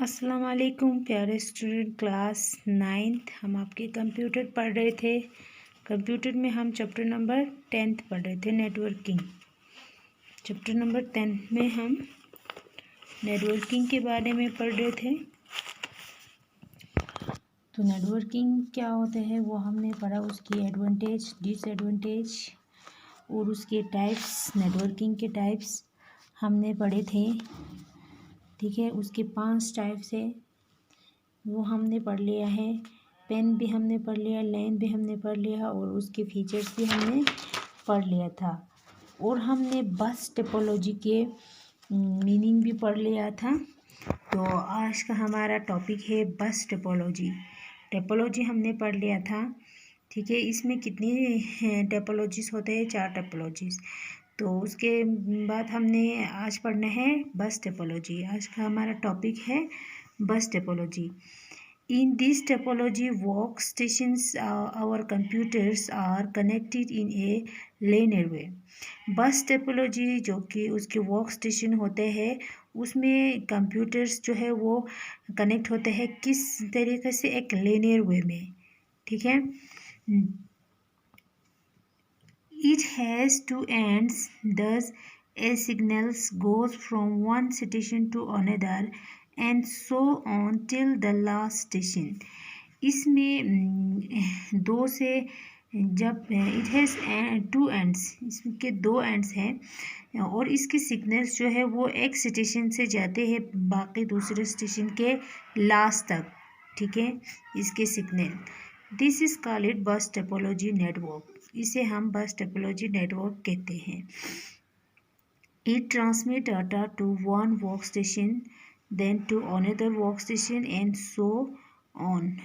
अस्सलाम वालेकुम प्यारे स्टूडेंट क्लास 9th। हम आपके कंप्यूटर पढ़ रहे थे। कंप्यूटर में हम चैप्टर नंबर 10th पढ़ रहे थे, नेटवर्किंग। चैप्टर नंबर 10 में हम नेटवर्किंग के बारे में पढ़ रहे थे। तो नेटवर्किंग क्या होता है वो हमने पढ़ा, उसकी एडवांटेज, डिसएडवांटेज और उसके टाइप्स, नेटवर्किंग के टाइप्स हमने पढ़े थे। ठीक है, उसके 5 टाइप्स है वो हमने पढ़ लिया है। पेन भी हमने पढ़ लिया, लैन भी हमने पढ़ लिया और उसके फीचर्स भी हमने पढ़ लिया था। और हमने बस टोपोलॉजी के मीनिंग भी पढ़ लिया था। तो आज का हमारा टॉपिक है बस टोपोलॉजी। टोपोलॉजी हमने पढ़ लिया था। ठीक है, इसमें कितनी टोपोलॉजीज होते हैं? 4 टोपोलॉजीज। तो उसके बाद हमने आज पढ़ना है बस टोपोलॉजी। आज का हमारा टॉपिक है बस topology. In this topology, workstations, our computers are connected in a linear way. बस टोपोलॉजी जो कि उसके वर्क स्टेशन होते हैं उसमें कंप्यूटर्स जो है वो कनेक्ट होते हैं किस तरीके से? एक linear वे में। ठीक है, It has 2 ends, thus a signal goes from one station to another and so on till the last station. इसमें दो से जब इट हैज़ 2 एंड्स, इसके 2 एंड्स हैं और इसके सिग्नल्स जो है वो एक स्टेशन से जाते हैं बाकी दूसरे स्टेशन के लास्ट तक। ठीक है, इसके signal. This is called bus topology network. इसे हम बस टोपोलॉजी नेटवर्क कहते हैं। It transmit data to one work station then to another work station and so on.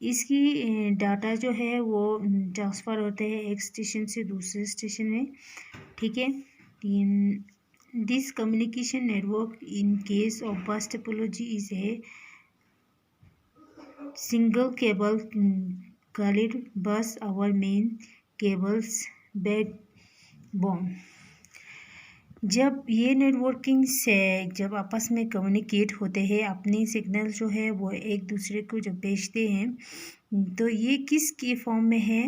इसकी डाटा जो है वो ट्रांसफ़र होते हैं एक स्टेशन से दूसरे स्टेशन में। ठीक है, this communication network in case of बस topology is a single cable called bus, our main cables backbone। जब ये नेटवर्किंग से जब आपस में कम्युनिकेट होते हैं, अपनी सिग्नल जो है वो एक दूसरे को जब भेजते हैं तो ये किस के फॉर्म में है?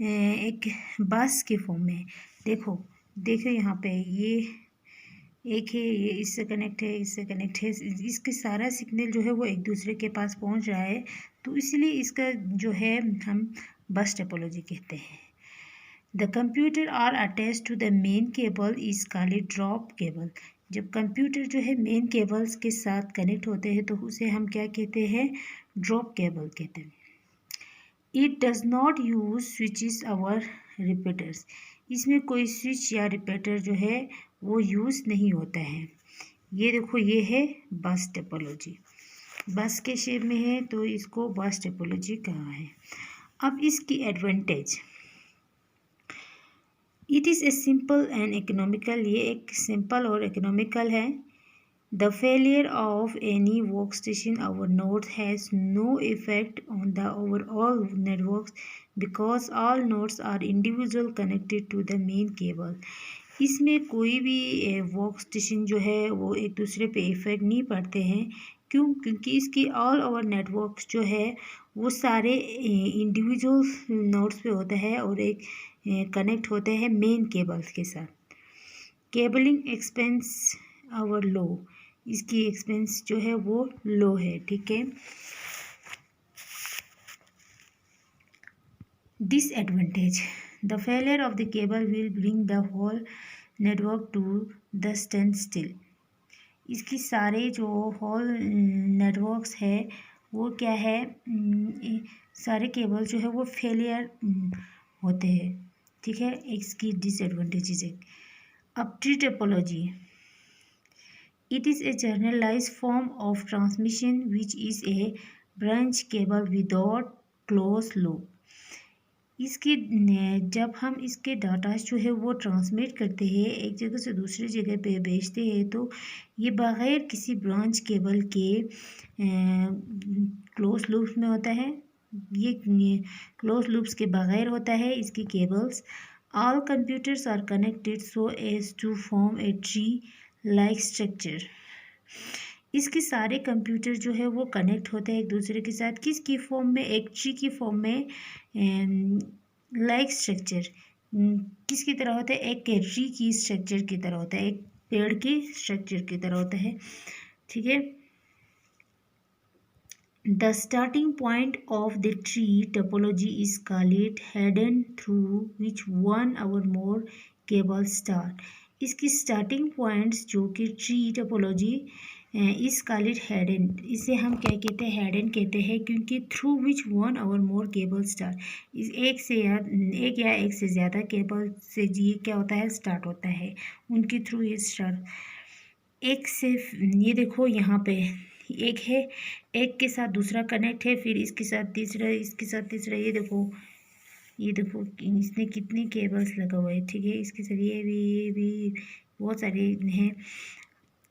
एक बस के फॉर्म में। देखो यहाँ पे ये एक है, ये इससे कनेक्ट है, इससे कनेक्ट है, इसके सारा सिग्नल जो है वो एक दूसरे के पास पहुंच रहा है। तो इसलिए इसका जो है हम बस टोपोलॉजी कहते हैं। The computer are attach to the main cable is called drop cable. जब कंप्यूटर जो है मेन केबल्स के साथ कनेक्ट होते हैं तो उसे हम क्या कहते हैं? ड्रॉप केबल कहते हैं। It does not use switches और रिपीटर्स। इसमें कोई स्विच या रिपीटर जो है वो यूज़ नहीं होता है। ये देखो, ये है बस टोपोलॉजी। बस के शेप में है तो इसको बस टोपोलॉजी कहा है। अब इसकी advantage, it is a simple and economical. ये एक सिंपल और इकोनॉमिकल है। The failure of any workstation or node has no effect on the overall networks because all nodes are individual connected to the main cable। इसमें कोई भी work station जो है वो एक दूसरे पे इफेक्ट नहीं पड़ते हैं। क्योंकि इसकी ऑल ओवर नेटवर्क्स जो है वो सारे इंडिविजुअल नोड्स पे होता है और एक कनेक्ट होते हैं मेन केबल्स के साथ। केबलिंग एक्सपेंस और लो, इसकी एक्सपेंस जो है वो लो है। ठीक है, disadvantage, the failure of the cable will bring the whole network to the stand still. इसकी सारे जो होल नेटवर्क्स है वो क्या है? सारे केबल जो है वो फेलियर होते हैं। ठीक है, इसकी डिसएडवांटेजेस है। अब tree topology, it is a generalized form of transmission which is a branch cable without closed loop। इसके जब हम इसके डाटा जो है वो ट्रांसमिट करते हैं, एक जगह से दूसरी जगह पे भेजते हैं, तो ये बग़ैर किसी ब्रांच केबल के क्लोज लूप में होता है। ये क्लोज लूप्स के बग़ैर होता है इसकी cables. All computers are connected so as to form a tree like structure. इसके सारे कंप्यूटर जो है वो कनेक्ट होते हैं एक दूसरे के साथ, किसकी फॉर्म में, एक ट्री की फॉर्म में, लाइक स्ट्रक्चर। किसकी तरह होता है, एक ट्री की स्ट्रक्चर की तरह होता है, एक पेड़ की स्ट्रक्चर की तरह होता है, ठीक है। The starting point of the tree topology is called hidden through which one or more cables start. इसकी स्टार्टिंग पॉइंट्स जो कि ट्री टोपोलॉजी इस कॉल्ड हेडन, इसे हम क्या कहते हैं, हेडन कहते हैं, क्योंकि थ्रू विच वन और मोर केबल स्टार्ट, इस एक या एक से ज़्यादा केबल से ये क्या होता है, स्टार्ट होता है, उनके थ्रू ये स्टार्ट। एक से, ये देखो यहाँ पे एक है, एक के साथ दूसरा कनेक्ट है, फिर इसके साथ तीसरा, इसके साथ तीसरा, ये देखो इसने कितने केबल्स लगा हुआ है, ठीक है। इसके साथ ये भी बहुत सारे हैं,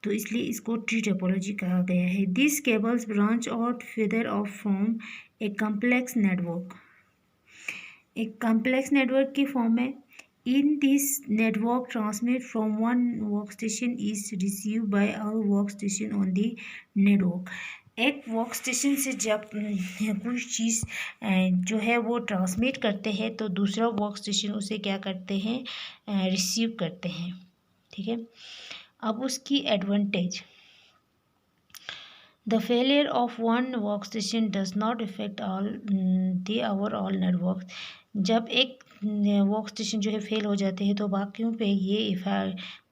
तो इसलिए इसको ट्री टोपोलॉजी कहा गया है। This cables branch out further of from a complex network, एक कॉम्प्लेक्स नेटवर्क की फॉर्म में। In this network, transmit from one workstation is received by all workstation on the network. एक वर्कस्टेशन से जब कोई चीज़ जो है वो ट्रांसमिट करते हैं तो दूसरा वर्कस्टेशन उसे क्या करते हैं, रिसीव करते हैं, ठीक है। अब उसकी advantage, The failure of one workstation does not affect all the overall network. जब एक वर्कस्टेशन जो है फेल हो जाते हैं तो बाकियों पे ये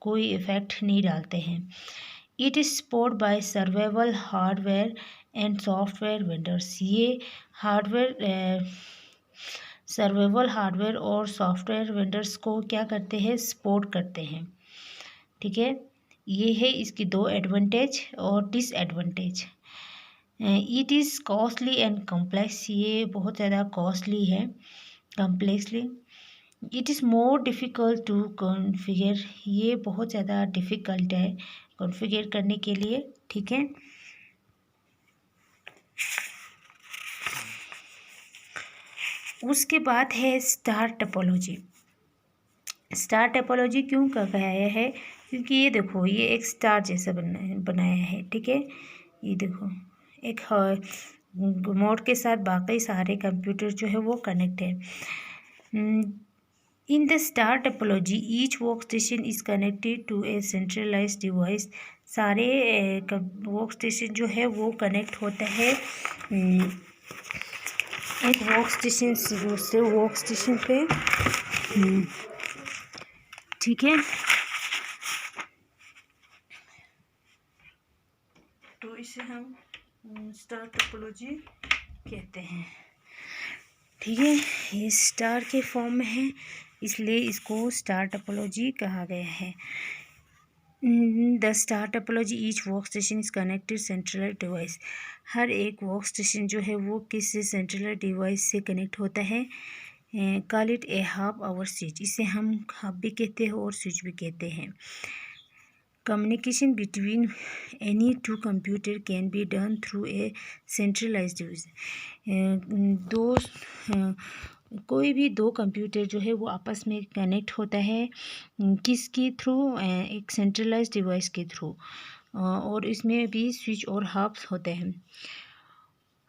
कोई इफ़ेक्ट नहीं डालते हैं। It is support bye survival hardware and software vendors, ये हार्डवेयर सर्वाइवल हार्डवेयर और सॉफ्टवेयर वेंडर्स को क्या करते हैं, सपोर्ट करते हैं, ठीक है। ये है इसकी दो एडवांटेज और disadvantage. It is costly and complex, ये बहुत ज़्यादा कॉस्टली है, complexly. It is more difficult to configure, ये बहुत ज़्यादा डिफ़िकल्ट है कॉन्फ़िगर करने के लिए, ठीक है। उसके बाद है स्टार टोपोलॉजी। स्टार टोपोलॉजी क्यों कहा गया है, क्योंकि ये देखो ये एक स्टार जैसा बनाया है, ठीक है। ये देखो एक मोड के साथ बाकी सारे कंप्यूटर जो है वो कनेक्ट है। In the star topology each workstation is connected to a centralized device, सारे वर्कस्टेशन जो है वो कनेक्ट होता है एक वर्कस्टेशन से दूसरे वर्कस्टेशन पे, ठीक है। तो इसे हम स्टार टोपोलॉजी कहते हैं, ठीक है। ये स्टार के फॉर्म में है इसलिए इसको स्टार टोपोलॉजी कहा गया है। The star topology each work station is connected central device, हर एक वर्क स्टेशन जो है वो किसी सेंट्रल डिवाइस से कनेक्ट होता है। कॉल इट ए हब और स्विच, इसे हम हब भी कहते हैं और स्विच भी कहते हैं। Communication between any two computer can be done through a centralized device, कोई भी दो कंप्यूटर जो है वो आपस में कनेक्ट होता है किसके थ्रू, एक सेंट्रलाइज्ड डिवाइस के थ्रू, और इसमें भी स्विच और हब्स होते हैं।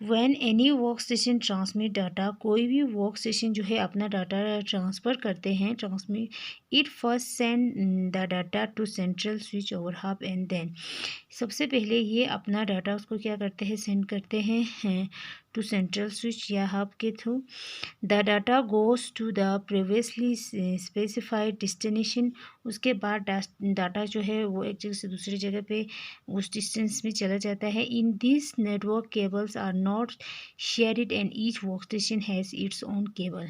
When any work station transmit data, कोई भी वर्क स्टेशन जो है अपना डाटा ट्रांसफ़र करते हैं, transmit, it first send the data to central switch over hub and then, सबसे पहले ये अपना डाटा उसको क्या करते हैं, सेंड करते हैं टू सेंट्रल स्विच या हब के through. The data goes to the previously specified destination, उसके बाद डाटा जो है वो एक जगह से दूसरी जगह पे उस डिस्टेंस में चला जाता है। In this network cables are not shared and each workstation has its own cable,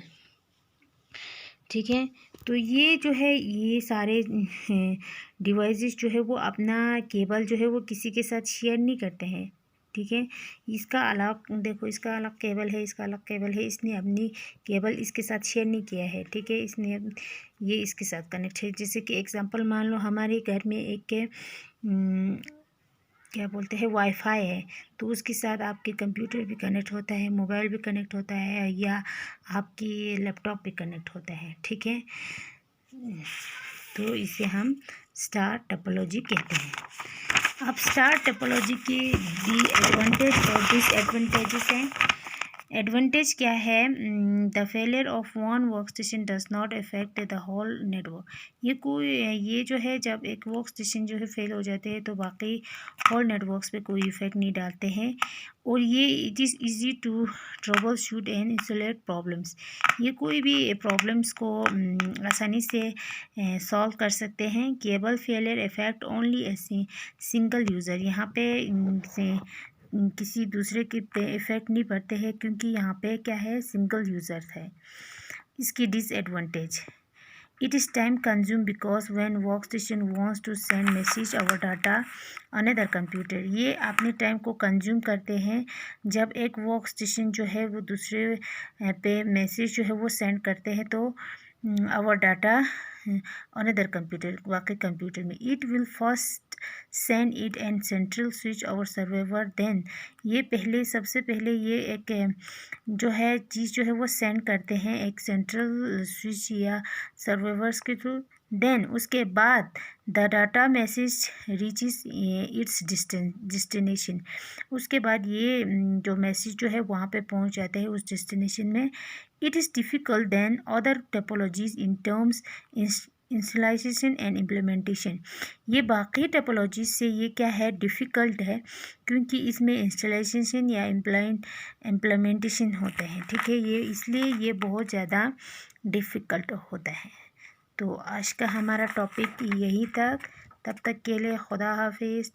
ठीक है। तो ये जो है ये सारे डिवाइसेस जो है वो अपना केबल जो है वो किसी के साथ शेयर नहीं करते हैं, ठीक है। इसका अलग देखो, इसका अलग केबल है, इसका अलग केबल है, इसने अपनी केबल इसके साथ शेयर नहीं किया है, ठीक है। इसने ये इसके साथ कनेक्ट है। जैसे कि एग्जांपल मान लो हमारे घर में एक क्या बोलते हैं वाईफाई है, तो उसके साथ आपके कंप्यूटर भी कनेक्ट होता है, मोबाइल भी कनेक्ट होता है, या आपकी लैपटॉप भी कनेक्ट होता है, ठीक है। तो इसे हम स्टार टोपोलॉजी कहते हैं। अब स्टार टोपोलॉजी के दी एडवांटेज और डिसएडवांटेजेस हैं। एडवांटेज क्या है? The failure of one work station does not affect the whole network. ये जो है, जब एक वर्क स्टेशन जो है फेल हो जाते हैं तो बाकी होल नेटवर्क्स पे कोई इफेक्ट नहीं डालते हैं। और ये it is easy to troubleshoot and insulate problems. ये कोई भी प्रॉब्लम्स को आसानी से सॉल्व कर सकते हैं। Cable failure effect only a single user. यहाँ पे किसी दूसरे के पे इफ़ेक्ट नहीं पड़ते हैं, क्योंकि यहाँ पे क्या है, सिंगल यूज़र है। इसकी disadvantage, it is time consume because when work station wants to send message और डाटा अनदर कंप्यूटर। ये अपने टाइम को कंज्यूम करते हैं। जब एक वर्क स्टेशन जो है वो दूसरे पे मैसेज जो है वो सेंड करते हैं तो आवर डाटा अनदर कंप्यूटर, वाकई कंप्यूटर में। It will first send it and central switch our survivor then. ये सबसे पहले ये एक जो है चीज़ जो है वो सेंड करते हैं एक सेंट्रल स्विच या सर्वाइवर्स के थ्रू। देन उसके बाद the data message reaches it's destination. उसके बाद ये जो मैसेज जो है वहाँ पे पहुँच जाते हैं उस डेस्टिनेशन में। It is difficult then other topologies in terms installation and implementation. ये बाकी टोपोलॉजीज से ये क्या है, डिफ़िकल्ट है, क्योंकि इसमें इंस्टॉलेशन या इम्प्लीमेंटेशन होते हैं। ठीक है, ये इसलिए ये बहुत ज़्यादा डिफ़िकल्ट होता है। तो आज का हमारा टॉपिक यही था। तब तक के लिए खुदा हाफिज़।